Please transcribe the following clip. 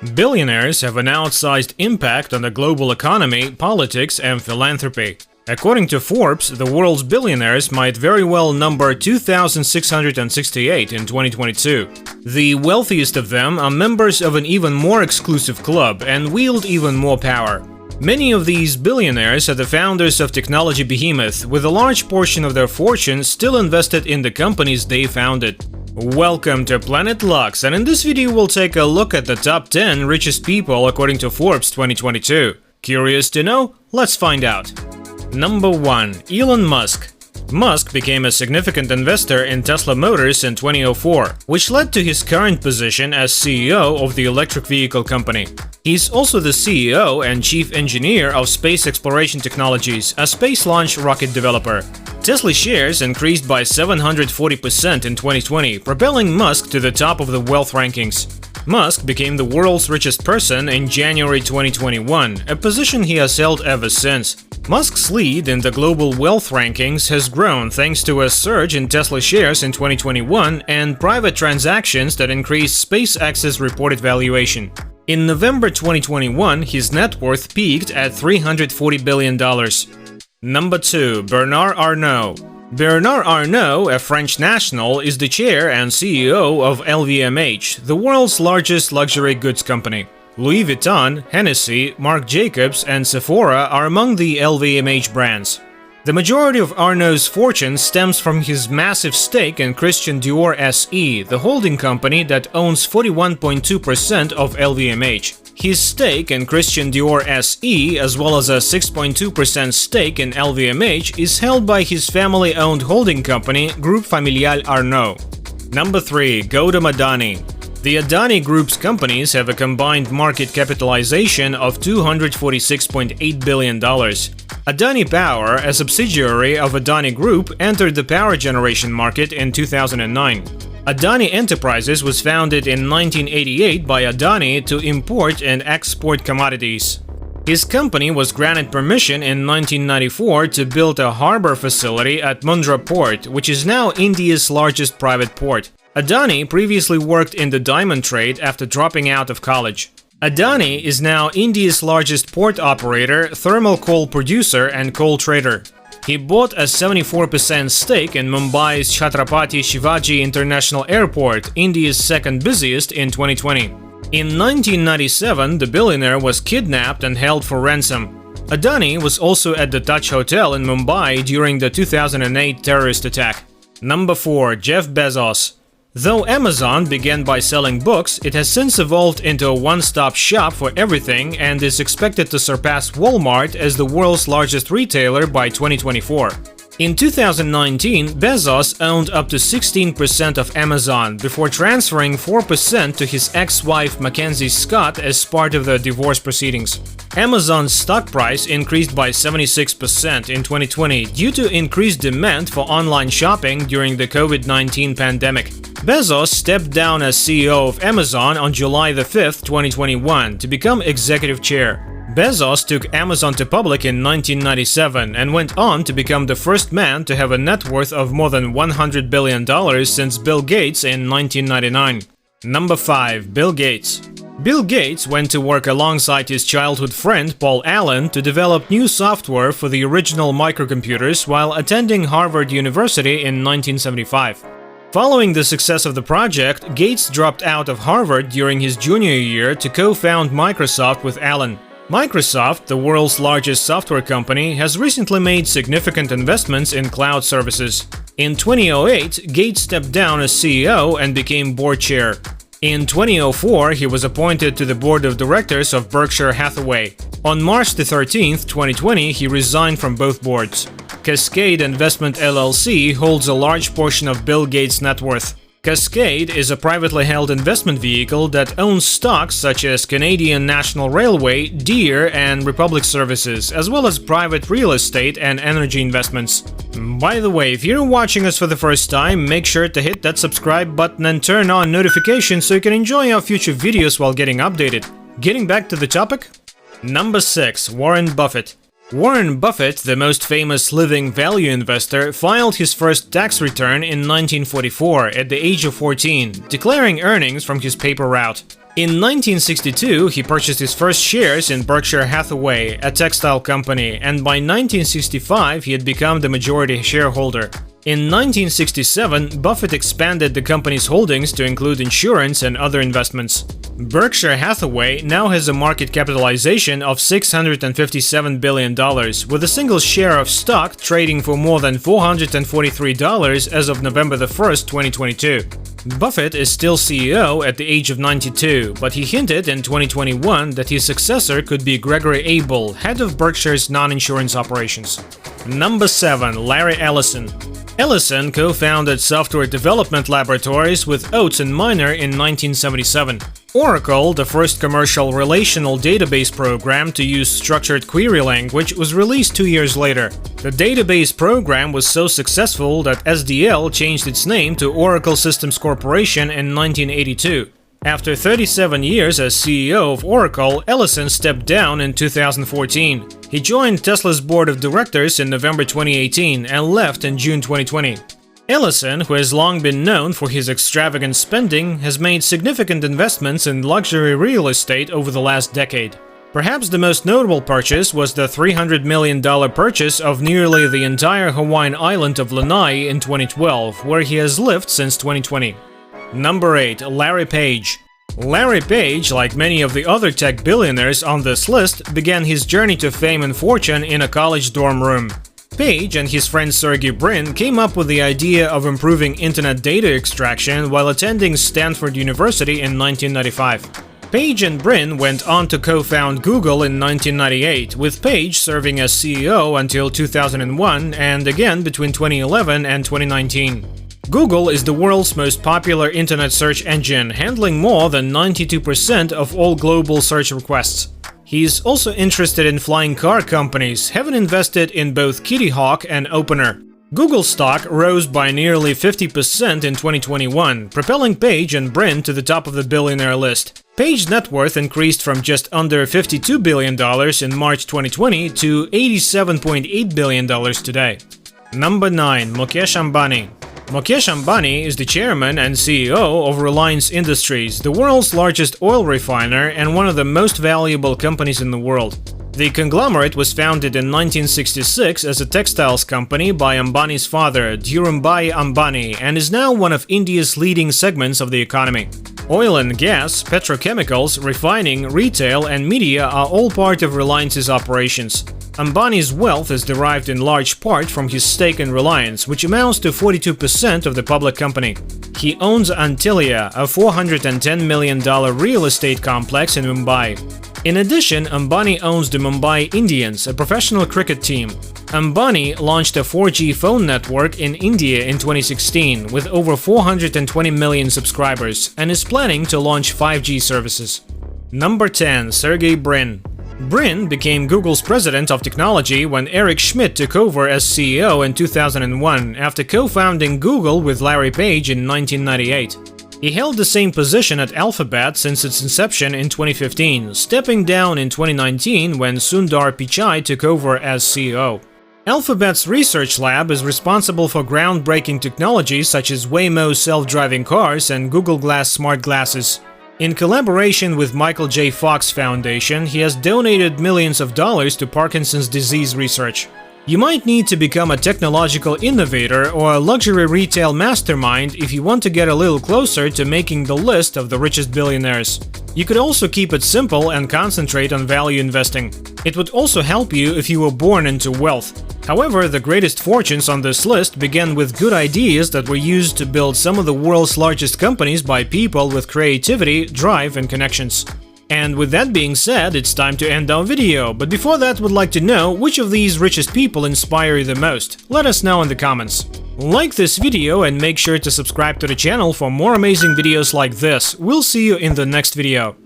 Billionaires have an outsized impact on the global economy, politics, and philanthropy. According to Forbes, the world's billionaires might very well number 2,668 in 2022. The wealthiest of them are members of an even more exclusive club and wield even more power. Many of these billionaires are the founders of technology behemoths, with a large portion of their fortune still invested in the companies they founded. Welcome to Planet Lux, and in this video we'll take a look at the top 10 richest people according to Forbes 2022. Curious to know? Let's find out. Number 1. Elon Musk. Musk became a significant investor in Tesla Motors in 2004, which led to his current position as CEO of the electric vehicle company. He's also the CEO and chief engineer of Space Exploration Technologies, a space launch rocket developer. Tesla shares increased by 740% in 2020, propelling Musk to the top of the wealth rankings. Musk became the world's richest person in January 2021, a position he has held ever since. Musk's lead in the global wealth rankings has grown thanks to a surge in Tesla shares in 2021 and private transactions that increased SpaceX's reported valuation. In November 2021, his net worth peaked at $340 billion. Number 2. Bernard Arnault. Bernard Arnault, a French national, is the chair and CEO of LVMH, the world's largest luxury goods company. Louis Vuitton, Hennessy, Marc Jacobs, and Sephora are among the LVMH brands. The majority of Arnault's fortune stems from his massive stake in Christian Dior SE, the holding company that owns 41.2% of LVMH. His stake in Christian Dior SE, as well as a 6.2% stake in LVMH, is held by his family-owned holding company, Groupe Familial Arnault. Number 3. Gautam Adani. The Adani Group's companies have a combined market capitalization of $246.8 billion. Adani Power, a subsidiary of Adani Group, entered the power generation market in 2009. Adani Enterprises was founded in 1988 by Adani to import and export commodities. His company was granted permission in 1994 to build a harbor facility at Mundra Port, which is now India's largest private port. Adani previously worked in the diamond trade after dropping out of college. Adani is now India's largest port operator, thermal coal producer, and coal trader. He bought a 74% stake in Mumbai's Chhatrapati Shivaji International Airport, India's second busiest, in 2020. In 1997, the billionaire was kidnapped and held for ransom. Adani was also at the Taj Hotel in Mumbai during the 2008 terrorist attack. Number 4. Jeff Bezos. Though Amazon began by selling books, it has since evolved into a one-stop shop for everything and is expected to surpass Walmart as the world's largest retailer by 2024. In 2019, Bezos owned up to 16% of Amazon before transferring 4% to his ex-wife Mackenzie Scott as part of the divorce proceedings. Amazon's stock price increased by 76% in 2020 due to increased demand for online shopping during the COVID-19 pandemic. Bezos stepped down as CEO of Amazon on July 5, 2021 to become executive chair. Bezos took Amazon to public in 1997 and went on to become the first man to have a net worth of more than $100 billion since Bill Gates in 1999. Number 5. Bill Gates. Bill Gates went to work alongside his childhood friend Paul Allen to develop new software for the original microcomputers while attending Harvard University in 1975. Following the success of the project, Gates dropped out of Harvard during his junior year to co-found Microsoft with Allen. Microsoft, the world's largest software company, has recently made significant investments in cloud services. In 2008, Gates stepped down as CEO and became board chair. In 2004, he was appointed to the board of directors of Berkshire Hathaway. On March 13, 2020, he resigned from both boards. Cascade Investment LLC holds a large portion of Bill Gates' net worth. Cascade is a privately held investment vehicle that owns stocks such as Canadian National Railway, Deere, and Republic Services, as well as private real estate and energy investments. By the way, if you're watching us for the first time, make sure to hit that subscribe button and turn on notifications so you can enjoy our future videos while getting updated. Getting back to the topic? Number 6. Warren Buffett. Warren Buffett, the most famous living value investor, filed his first tax return in 1944 at the age of 14, declaring earnings from his paper route. In 1962, he purchased his first shares in Berkshire Hathaway, a textile company, and by 1965 he had become the majority shareholder. In 1967, Buffett expanded the company's holdings to include insurance and other investments. Berkshire Hathaway now has a market capitalization of $657 billion, with a single share of stock trading for more than $443 as of November 1, 2022. Buffett is still CEO at the age of 92, but he hinted in 2021 that his successor could be Gregory Abel, head of Berkshire's non-insurance operations. Number 7. Larry Ellison. Ellison co-founded software development laboratories with Oates and Miner in 1977. Oracle, the first commercial relational database program to use structured query language, was released 2 years later. The database program was so successful that SDL changed its name to Oracle Systems Corporation in 1982. After 37 years as CEO of Oracle, Ellison stepped down in 2014. He joined Tesla's board of directors in November 2018 and left in June 2020. Ellison, who has long been known for his extravagant spending, has made significant investments in luxury real estate over the last decade. Perhaps the most notable purchase was the $300 million purchase of nearly the entire Hawaiian island of Lanai in 2012, where he has lived since 2020. Number 8. Larry Page. Larry Page, like many of the other tech billionaires on this list, began his journey to fame and fortune in a college dorm room. Page and his friend Sergey Brin came up with the idea of improving internet data extraction while attending Stanford University in 1995. Page and Brin went on to co-found Google in 1998, with Page serving as CEO until 2001 and again between 2011 and 2019. Google is the world's most popular internet search engine, handling more than 92% of all global search requests. He's also interested in flying car companies, having invested in both Kitty Hawk and Opener. Google stock rose by nearly 50% in 2021, propelling Page and Brin to the top of the billionaire list. Page's net worth increased from just under $52 billion in March 2020 to $87.8 billion today. Number 9. Mukesh Ambani. Mukesh Ambani is the chairman and CEO of Reliance Industries, the world's largest oil refiner and one of the most valuable companies in the world. The conglomerate was founded in 1966 as a textiles company by Ambani's father, Dhirubhai Ambani, and is now one of India's leading segments of the economy. Oil and gas, petrochemicals, refining, retail, and media are all part of Reliance's operations. Ambani's wealth is derived in large part from his stake in Reliance, which amounts to 42% of the public company. He owns Antilia, a $410 million real estate complex in Mumbai. In addition, Ambani owns the Mumbai Indians, a professional cricket team. Ambani launched a 4G phone network in India in 2016 with over 420 million subscribers and is planning to launch 5G services. Number 10. Sergey Brin. Brin became Google's president of technology when Eric Schmidt took over as CEO in 2001 after co-founding Google with Larry Page in 1998. He held the same position at Alphabet since its inception in 2015, stepping down in 2019 when Sundar Pichai took over as CEO. Alphabet's research lab is responsible for groundbreaking technologies such as Waymo self-driving cars and Google Glass smart glasses. In collaboration with Michael J. Fox Foundation, he has donated millions of dollars to Parkinson's disease research. You might need to become a technological innovator or a luxury retail mastermind if you want to get a little closer to making the list of the richest billionaires. You could also keep it simple and concentrate on value investing. It would also help you if you were born into wealth. However, the greatest fortunes on this list began with good ideas that were used to build some of the world's largest companies by people with creativity, drive, and connections. And with that being said, it's time to end our video, but before that, would like to know which of these richest people inspire you the most. Let us know in the comments. Like this video and make sure to subscribe to the channel for more amazing videos like this. We'll see you in the next video.